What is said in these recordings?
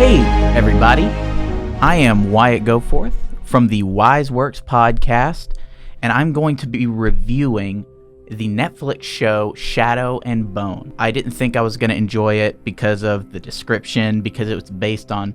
Hey, everybody. I am Wyatt Goforth from the Wise Works podcast, and I'm going to be reviewing the Netflix show Shadow and Bone. I didn't think I was going to enjoy it because of the description, because it was based on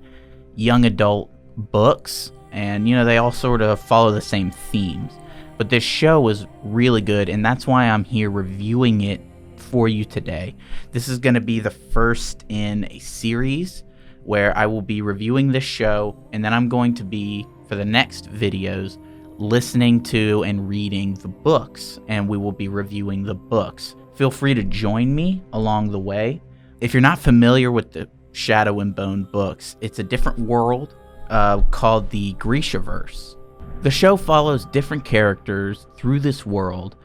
young adult books, and they all sort of follow the same themes. But this show was really good, and that's why I'm here reviewing it for you today. This is going to be the first in a series where I will be reviewing this show, and then I'm going to be, for the next videos, listening to and reading the books, and we will be reviewing the books. Feel free to join me along the way. If you're not familiar with the Shadow and Bone books, it's a different world called the Grishaverse. The show follows different characters through this world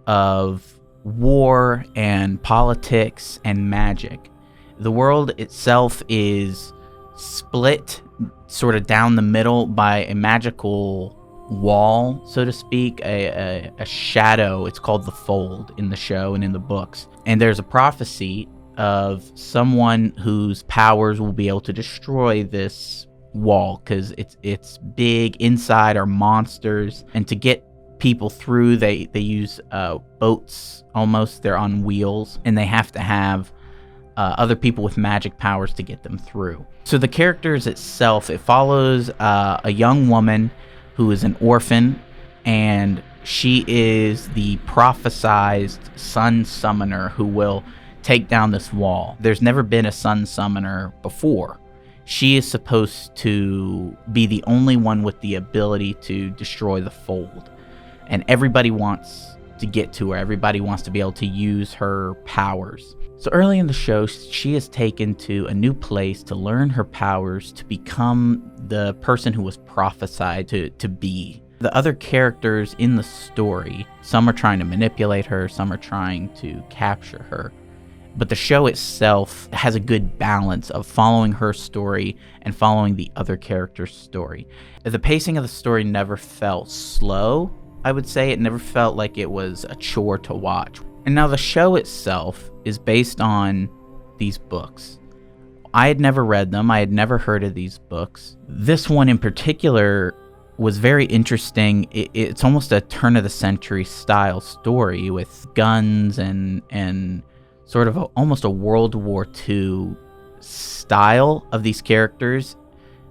of war and politics and magic. The world itself is split sort of down the middle by a magical wall, so to speak, a shadow. It's called the Fold in the show and in the books. And there's a prophecy of someone whose powers will be able to destroy this wall because it's big. Inside are monsters, and to get people through, they use boats almost. They're on wheels, and they have to have other people with magic powers to get them through. So the characters itself, it follows a young woman who is an orphan, and she is the prophesized sun summoner who will take down this wall. There's never been a sun summoner before. She is supposed to be the only one with the ability to destroy the Fold, and everybody wants to get to her. Everybody wants to be able to use her powers. So early in the show, she is taken to a new place to learn her powers, to become the person who was prophesied to be. The other characters in the story, some are trying to manipulate her, some are trying to capture her. But the show itself has a good balance of following her story and following the other character's story. The pacing of the story never felt slow, I would say. It never felt like it was a chore to watch. And now the show itself is based on these books. I had never read them. I had never heard of these books. This one in particular was very interesting. It's almost a turn-of-the-century style story with guns and sort of almost a World War II style of these characters.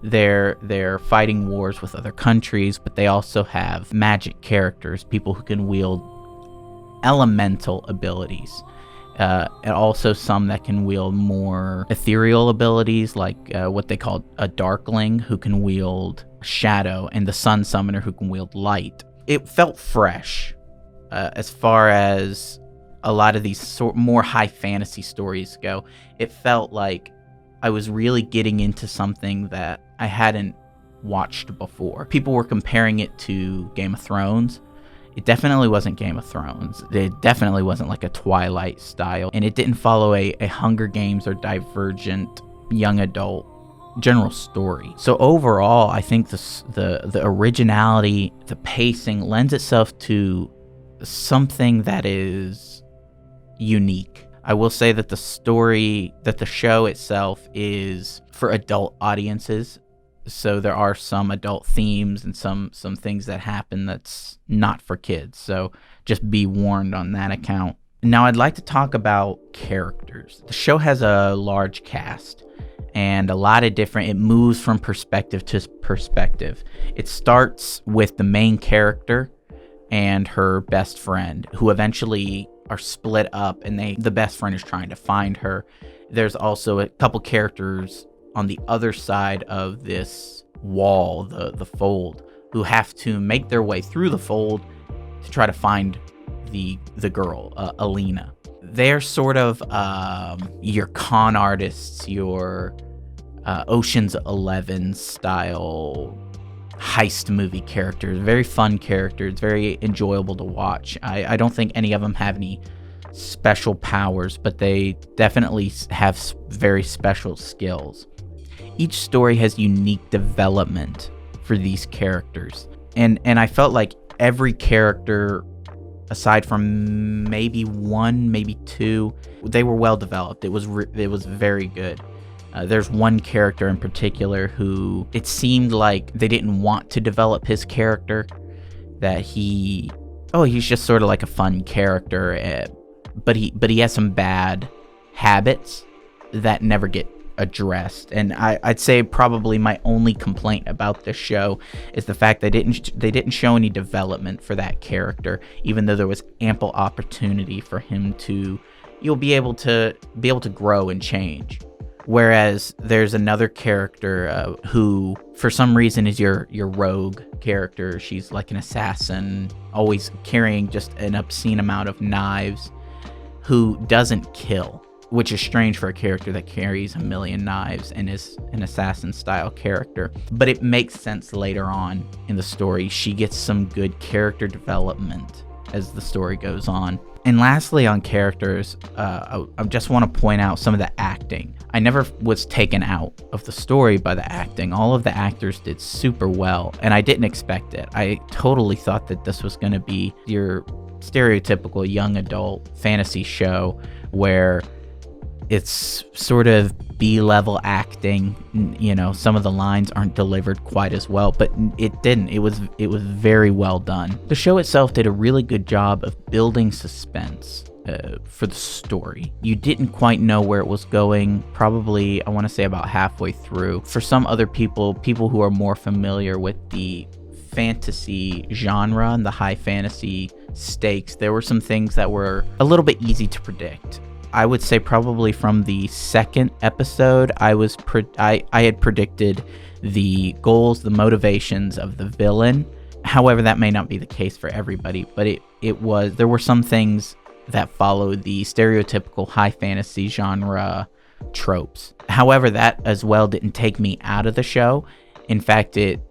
They're fighting wars with other countries, but they also have magic characters, people who can wield elemental abilities, and also some that can wield more ethereal abilities, like what they call a darkling, who can wield shadow, and the sun summoner, who can wield light. It felt fresh as far as a lot of these more high fantasy stories go. It felt like I was really getting into something that I hadn't watched before. People were comparing it to Game of Thrones. It definitely wasn't Game of Thrones. It definitely wasn't like a Twilight style. And it didn't follow a Hunger Games or Divergent young adult general story. So overall, I think the originality, the pacing lends itself to something that is unique. I will say that the show itself is for adult audiences. So there are some adult themes and some things that happen that's not for kids. So just be warned on that account. Now I'd like to talk about characters. The show has a large cast and a lot of it moves from perspective to perspective. It starts with the main character and her best friend, who eventually are split up, and the best friend is trying to find her. There's also a couple characters on the other side of this wall, the Fold, who have to make their way through the Fold to try to find the girl, Alina. They're sort of your con artists, your Ocean's 11 style heist movie characters. Very fun characters, very enjoyable to watch. I don't think any of them have any special powers, but they definitely have very special skills. Each story has unique development for these characters, and I felt like every character, aside from maybe one, maybe two, they were well developed. It was very good. There's one character in particular who it seemed like they didn't want to develop his character, that he's just sort of like a fun character, but he has some bad habits that never get addressed. And I'd say probably my only complaint about this show is the fact they didn't show any development for that character, even though there was ample opportunity for him to be able to grow and change. Whereas there's another character who, for some reason, is your rogue character. She's like an assassin, always carrying just an obscene amount of knives, who doesn't kill, which is strange for a character that carries a million knives and is an assassin-style character. But it makes sense later on in the story. She gets some good character development as the story goes on. And lastly, on characters, I just want to point out some of the acting. I never was taken out of the story by the acting. All of the actors did super well, and I didn't expect it. I totally thought that this was going to be your stereotypical young adult fantasy show where it's sort of B-level acting. Some of the lines aren't delivered quite as well, but it didn't. It was very well done. The show itself did a really good job of building suspense for the story. You didn't quite know where it was going, probably, I want to say about halfway through. For some other people who are more familiar with the fantasy genre and the high fantasy stakes, there were some things that were a little bit easy to predict. I would say probably from the second episode, I had predicted the goals, the motivations of the villain. However, that may not be the case for everybody, but there were some things that followed the stereotypical high fantasy genre tropes. However, that as well didn't take me out of the show. In fact, it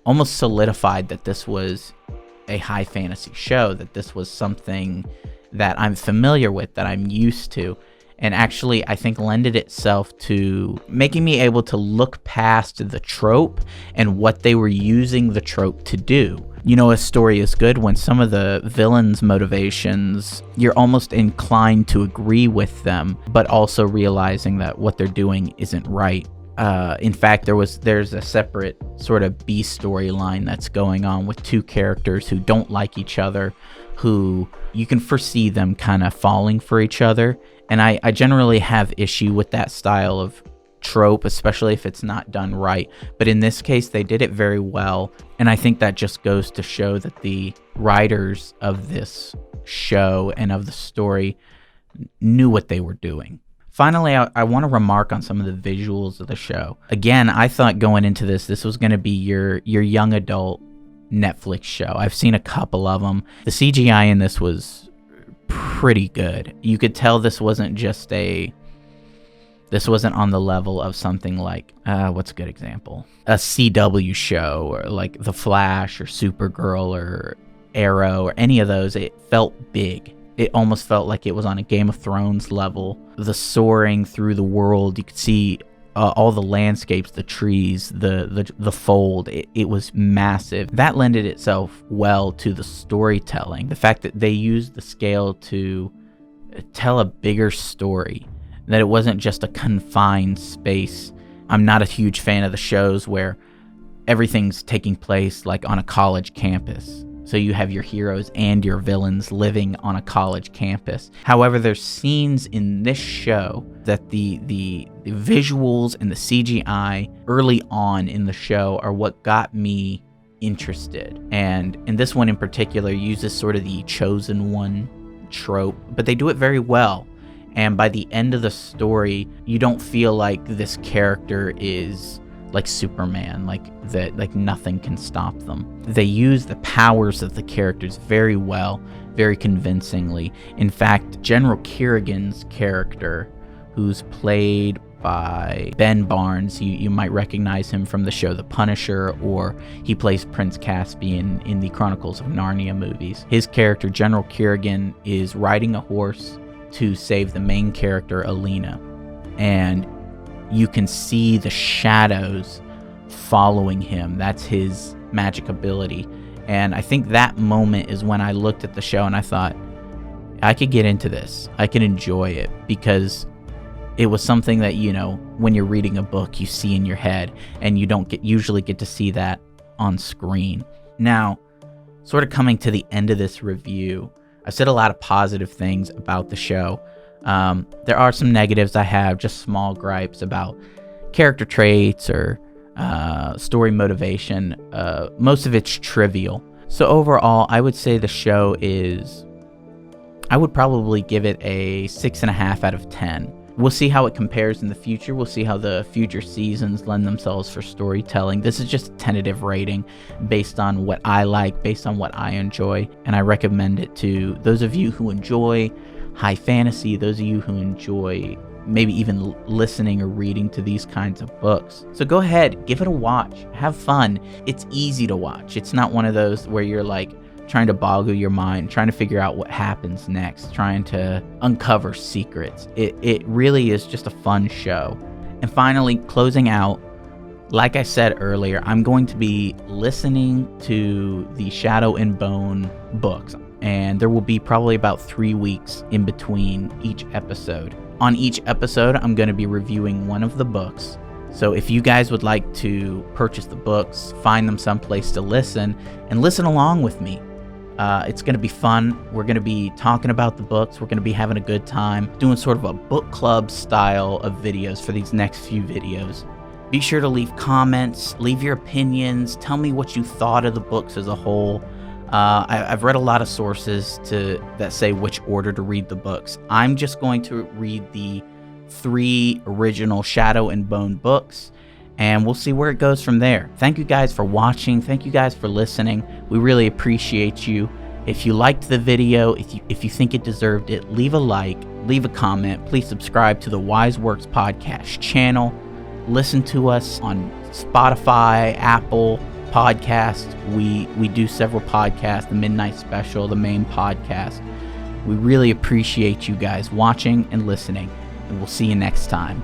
almost solidified that this was a high fantasy show, that this was something that I'm familiar with, that I'm used to, and actually I think lended itself to making me able to look past the trope and what they were using the trope to do. A story is good when some of the villain's motivations, you're almost inclined to agree with them, but also realizing that what they're doing isn't right. In fact, there's a separate sort of B storyline that's going on with two characters who don't like each other, who you can foresee them kind of falling for each other. And I generally have issue with that style of trope, especially if it's not done right. But in this case, they did it very well. And I think that just goes to show that the writers of this show and of the story knew what they were doing. Finally, I want to remark on some of the visuals of the show. Again, I thought going into this was going to be your young adult Netflix show. I've seen a couple of them. The CGI in this was pretty good. You could tell this wasn't on the level of something like, what's a good example? A CW show, or like The Flash or Supergirl or Arrow or any of those. It felt big. It almost felt like it was on a Game of Thrones level. The soaring through the world, you could see all the landscapes, the trees, the fold. It was massive. That lended itself well to the storytelling. The fact that they used the scale to tell a bigger story, that it wasn't just a confined space. I'm not a huge fan of the shows where everything's taking place like on a college campus. So you have your heroes and your villains living on a college campus. However, there's scenes in this show that the visuals and the CGI early on in the show are what got me interested. And this one in particular uses sort of the chosen one trope, but they do it very well. And by the end of the story, you don't feel like this character is like Superman, like nothing can stop them. They use the powers of the characters very well, very convincingly. In fact, General Kerrigan's character, who's played by Ben Barnes, you might recognize him from the show The Punisher, or he plays Prince Caspian in the Chronicles of Narnia movies. His character, General Kerrigan, is riding a horse to save the main character, Alina. And you can see the shadows following him. That's his magic ability. And I think that moment is when I looked at the show and I thought, I could get into this. I could enjoy it, because it was something that, when you're reading a book, you see in your head, and you don't usually get to see that on screen. Now, sort of coming to the end of this review, I've said a lot of positive things about the show. There are some negatives I have, just small gripes about character traits or story motivation. Most of it's trivial. So overall, I would say the show I would probably give it a 6.5 out of 10. We'll see how it compares in the future. We'll see how the future seasons lend themselves for storytelling. This is just a tentative rating based on what I like, based on what I enjoy, and I recommend it to those of you who enjoy high fantasy, those of you who enjoy maybe even listening or reading to these kinds of books. So go ahead, give it a watch, have fun. It's easy to watch. It's not one of those where you're like trying to boggle your mind, trying to figure out what happens next, trying to uncover secrets. It really is just a fun show. And finally, closing out, like I said earlier, I'm going to be listening to the Shadow and Bone books, and there will be probably about 3 weeks in between each episode. On each episode, I'm going to be reviewing one of the books. So if you guys would like to purchase the books, find them someplace to listen, and listen along with me. It's going to be fun. We're going to be talking about the books. We're going to be having a good time, doing sort of a book club style of videos for these next few videos. Be sure to leave comments, leave your opinions, tell me what you thought of the books as a whole. I've read a lot of sources that say which order to read the books. I'm just going to read the 3 original Shadow and Bone books, and we'll see where it goes from there. Thank you guys for watching. Thank you guys for listening. We really appreciate you. If you liked the video, if you think it deserved it, leave a like, leave a comment. Please subscribe to the Wiseworks podcast channel. Listen to us on Spotify, Apple Podcasts. We do several podcasts, the Midnight Special, the main podcast. We really appreciate you guys watching and listening, and we'll see you next time.